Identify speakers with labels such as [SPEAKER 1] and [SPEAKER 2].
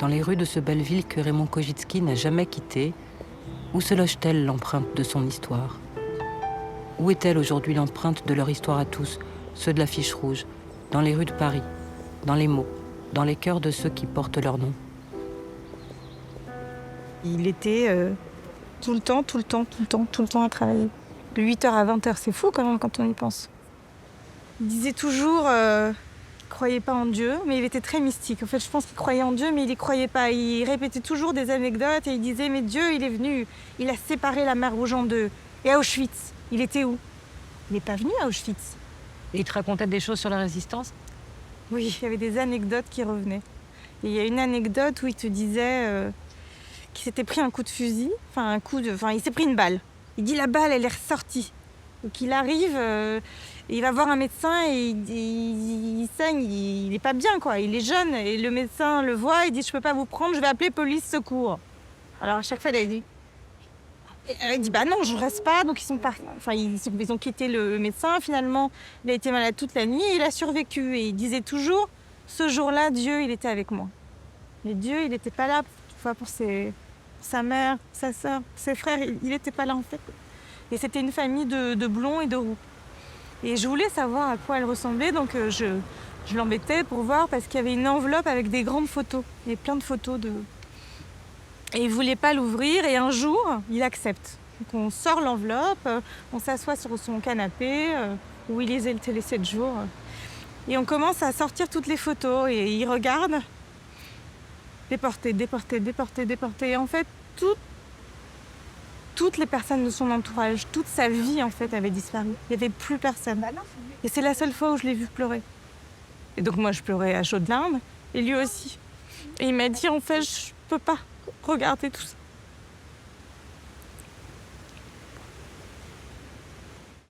[SPEAKER 1] dans les rues de ce belle ville que Raymond Kojitsky n'a jamais quittée, où se loge-t-elle l'empreinte de son histoire? Où est-elle aujourd'hui l'empreinte de leur histoire à tous, ceux de la Fiche Rouge, dans les rues de Paris, dans les mots, dans les cœurs de ceux qui portent leur nom?
[SPEAKER 2] Il était tout le temps à travailler. De 8h à 20h, c'est fou quand même quand on y pense. Il disait toujours qu'il ne croyait pas en Dieu, mais il était très mystique. En fait, je pense qu'il croyait en Dieu, mais il n'y croyait pas. Il répétait toujours des anecdotes et il disait « Mais Dieu, il est venu, il a séparé la mer Rouge en deux. Et à Auschwitz, il était où? Il n'est pas venu à Auschwitz. »
[SPEAKER 3] Et il te racontait des choses sur la résistance?
[SPEAKER 2] Oui, il y avait des anecdotes qui revenaient. Et il y a une anecdote où il te disait qu'il s'était pris un coup de fusil, il s'est pris une balle. Il dit la balle, elle est ressortie. Donc il arrive, il va voir un médecin et il saigne, il n'est pas bien quoi. Il est jeune et le médecin le voit, il dit je peux pas vous prendre, je vais appeler police secours. Alors à chaque fois il dit bah non, je reste pas. Donc ils sont partis. Ils ont quitté le médecin. Finalement, il a été malade toute la nuit et il a survécu. Et il disait toujours ce jour-là, Dieu, il était avec moi. Mais Dieu, il n'était pas là pour sa mère, sa sœur, ses frères, il n'était pas là en fait. Et c'était une famille de blonds et de roux. Et je voulais savoir à quoi elle ressemblait, donc je l'embêtais pour voir parce qu'il y avait une enveloppe avec des grandes photos. Il y avait plein de photos de... Et il ne voulait pas l'ouvrir et un jour, il accepte. Donc on sort l'enveloppe, on s'assoit sur son canapé où il lisait le Télé 7 jours. Et on commence à sortir toutes les photos et il regarde. Déporté. Et en fait, toutes les personnes de son entourage, toute sa vie en fait avait disparu. Il n'y avait plus personne. Et c'est la seule fois où je l'ai vu pleurer. Et donc moi je pleurais à chaudes larmes, et lui aussi. Et il m'a dit en fait je peux pas regarder tout ça.